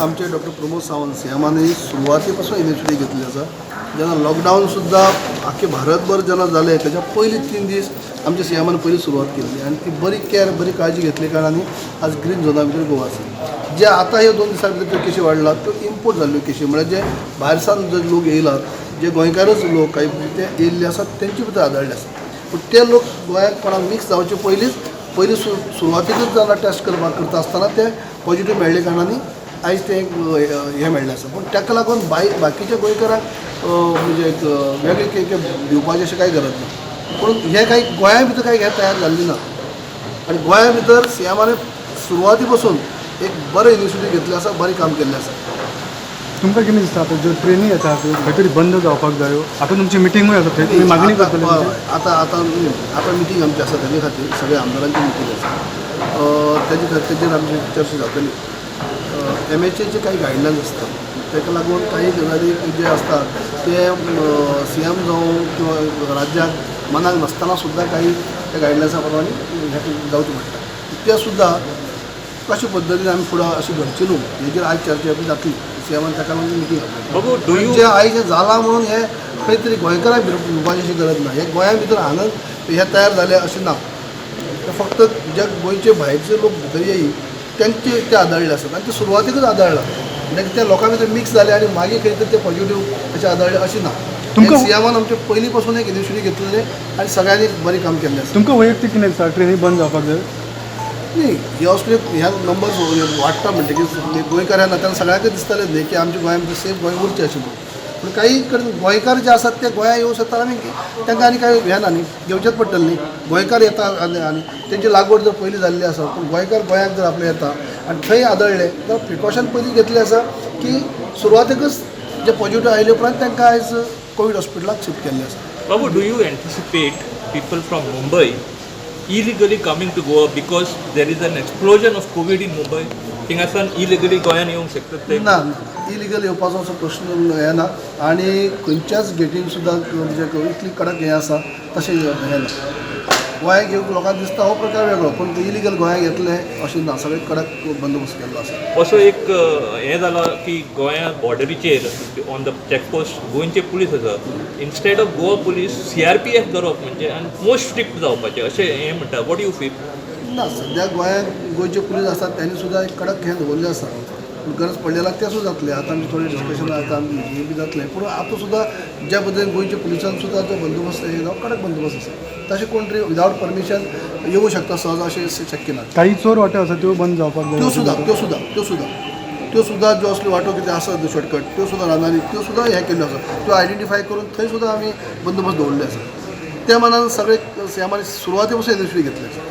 आमचे डॉक्टर प्रमोद सावंत सीएमांनी सुरवातीपासून इनिशिएटिव्ह घेतली आसा. जेन्ना लॉकडावन सुद्दां आख्खे भारतभर जेन्ना जालें तेच्या पयलीं 3 दीस आमच्या सीएमान पयली सुरवात केल्ली आनी ती बरी केअर बरी काळजी घेतली कारणांनी आज ग्रीन झोना भितर गोवा आसा. जे आतां हे 2 दिसां भितर केशी वाडलात त्यो इम्पोर्ट जाल्ल्यो केशी म्हळ्यार जे भायरसान जे लोक येयलात जे गोंयकारच लोक काही ते येयल्ले आसात तेंचे भितर आढळ्ळे आसा. पूण ते लोक गोंयांत कोणाक मिक्स जावचे पयलीं सुरवातीकूच जेन्ना टेस्ट करता आसतना ते पॉझिटिव्ह मेळ्ळे कारणांनी आयज ते हे मेळ्ळें आसा. पूण ताका लागून बाकीच्या गोंयकारांक म्हणजे वेगळे दिवपाचें अशें कांय गरज ना. पूण हे काही गोंया भितर काही हे तयार जाल्ली ना आनी गोंया भितर सीएमान सुरवाती पासून एक बरें इनिशिएटिव्ह घेतलें आसा, बरें काम केल्लें आसा. तुमकां कितें दिसता आतां ज्यो ट्रेनी येता खंय तरी बंद जावपाक जायो. आतां तुमची मिटींगूय आसा थंय तुमी मागणी करतले. आतां मिटींग आमची आसा तेजे खातीर सगळ्या आमदारांची मिटींग आसा. तेजेर आमची चर्चा जातली. MHAचे काही गायडलायन्स आसतात ताका लागून काही गजाली जे असतात ते सीएम जावं किंवा राज्याक मनाक नासतना सुद्दां काही त्या गायडलायन्सा प्रमाणे जावचें पडटा. ते सुद्दां कशे पद्दतीन आमी फुडें अशी घडची न्हू हेजेर आयज चर्चा जातली. सीएमान ताका लागून मिटींग जे आयज हें जालां म्हणून हें खंय तरी गोंयकारांक भिवपाची अशी गरज ना. हे गोंया भितर हांगा हे तयार जाले अशें ना. फक्त जे गोंयचे भायरचे लोक भितर येयी त्यांचे ते आढळले असतात आणि ते सुरवातीकच आढळला म्हणजे त्या लोकां भितर मिक्स जाले आणि मागीर खंय तरी ते पॉझिटिव्ह अशें आढळले अशें ना. तुमकां सीएमान आमचे पयलीं पासून एक इनिशिएटिव्ह घेतलेले आनी सगळ्यांनी बरें काम केल्लें आसा. तुमकां वैयक्तीक कितें दिसता ट्रेनी बंद जावपाक जाय? न्ही हे असले ह्या नंबर्स वाडटा म्हणटकीर गोंयकारांना तेन्ना सगळ्यांकच दिसतालें न्ही की आमच्या गोंया भितर सेफ गोंय उरचें अशें म्हणून. पूण काही कडेन गोंयकार जे आसात ते गोंया येवं शकतात आनी तांकां आनी कांय हें ना न्ही घेवचेंच पडटलें न्ही. गोंयकार येता आनी तेंची लागवड जर पयलीं जाल्ली आसा पूण गोंयकार गोंयाक जर आपले येता आनी थंय आढळले तर प्रिकॉशन पयलीं घेतलें आसा की सुरवातेकच जे पॉझिटिव्ह आयले उपरांत तांकां आयज कोवीड हॉस्पिटलाक शिफ्ट केल्लें आसा. बाबू, do you anticipate people from Mumbai illegally coming to Goa because there is an explosion of COVID in Mumbai? थिंगासान illegally गोंयान येवंक शकतात ते? ना, इलिगल येवपाचो असो प्रश्न येना आनी खंयच्याच गेटीन सुद्दां म्हणजे इतली कडक हें आसा तशें हें ना. गोंयाक येवंक लोकांक दिसता हो प्रकार वेगळो पूण इलिगल गोंयाक येतले अशें ना. सगळे कडक बंदोबस्त केल्लो आसा. असो एक हें जाला की गोंया बॉर्डरीचेर ऑन द चॅकपोस्ट गोंयचे पुलीस आसा. Instead of Goa police CRPF करप म्हणजे आनी मोस्ट स्ट्रिक्ट जावपाचें अशें हें म्हणटा. What you feel? ना, सद्या गोंयांत गोंयचे पुलीस आसात त्यांनी सुद्दां एक कडक हें दवरलें आसा. गरज पडलेला ते सुद्दां जातलें. आतां आमचे थोडे डिस्कशन आतां आमी बी जातलें पूण आतां सुद्दां ज्या पद्दतीन गोंयच्या पुलिसान सुद्दां जो बंदोबस्त येयलो कडक बंदोबस्त आसा. तशें कोण तरी विदावट परमिशन येवं शकता सहज अशें शक्य ना. काही चोर वाटे आसा त्यो बंद जावपाक जाय. त्यो सुद्दां ज्यो असल्यो वाटो कितें आसात शॉर्टकट त्यो सुद्दां रानांनी त्यो सुद्दां हें केल्ल्यो आसा. त्यो आयडेंटिफाय करून थंय सुद्दां आमी बंदोबस्त दवरले आसा. त्या मानान सगळे सीएमानी सुरवाती पासून इनिशिएटिव्ह घेतले आसा.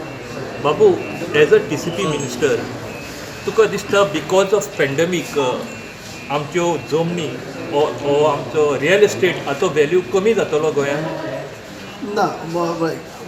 बाबू, एज अ TCP मिनिस्टर तुका दिसता बिकॉज ऑफ पॅन्डेमीक आमच्यो जमनी ओ आमचो रियल एस्टेट हाचो व्हॅल्यू कमी जातलो गोंयांत? ना,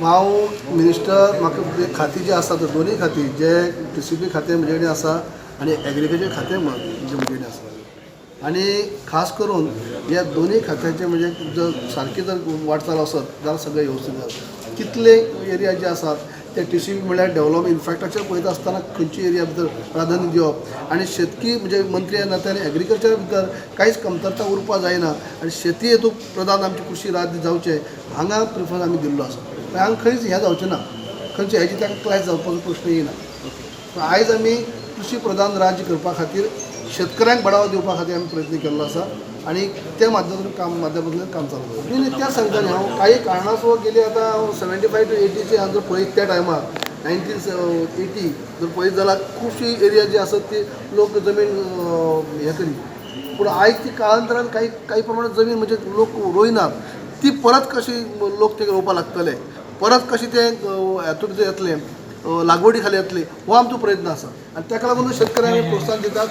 हांव मिनिस्टर म्हाका खाती जी आसा दोनूय खाती जे TCP खातें म्हजे कडेन आसा आनी एग्रीकल्चर खातें म्हणजे म्हजे कडेन आसा. आनी खास करून ह्या दोनूय खात्याचे म्हणजे जर सारकी जर वाटचाल आसत जाल्यार सगळें वेवस्थीत जाता. कितले एरिया जे आसात ते TCP म्हळ्यार डेव्हलप इन्फ्रास्ट्रक्चर पळयता आसतना खंयची एरिया भितर प्राधान्य दिवप आनी शेतकी म्हणजे मंत्री ह्या नात्यान एग्रीकल्चर भितर कांयच कमतरता उरपा जायना आनी शेती हेतूक प्रधान आमची कृशी राज्य जावचें हांगा प्रिफरन्स आमी दिल्लो आसा. हांगा खंयच हें जावचें ना, खंयचे हेजी तांकां क्लास जावपाचो प्रश्न येयना. आयज आमी कृशी प्रधान राज्य करपा खातीर शेतकऱ्यांक बढावो दिवपा खातीर आमी प्रयत्न केल्लो आसा आनी त्या माध्यमांतल्यान काम चालू आसा. न्ही त्या सांगताले हांव काही कारणास्तव गेली आतां 75 to 80 हांव जर पळयत त्या टायमार 1980 जर पळयत जाल्यार खुबशी एरिया जी आसत ती लोक जमीन हें करी पूण आयज ती काळांतरान काही प्रमाणात जमीन म्हणजे लोक रोयनात ती परत कशी लोक ते रोवपा लागतले परत कशी ते हातूंत येतले लागवडी खाली येतले हो आमचो प्रयत्न आसा आनी ताका लागून शेतकऱ्यांक प्रोत्साहन दितात.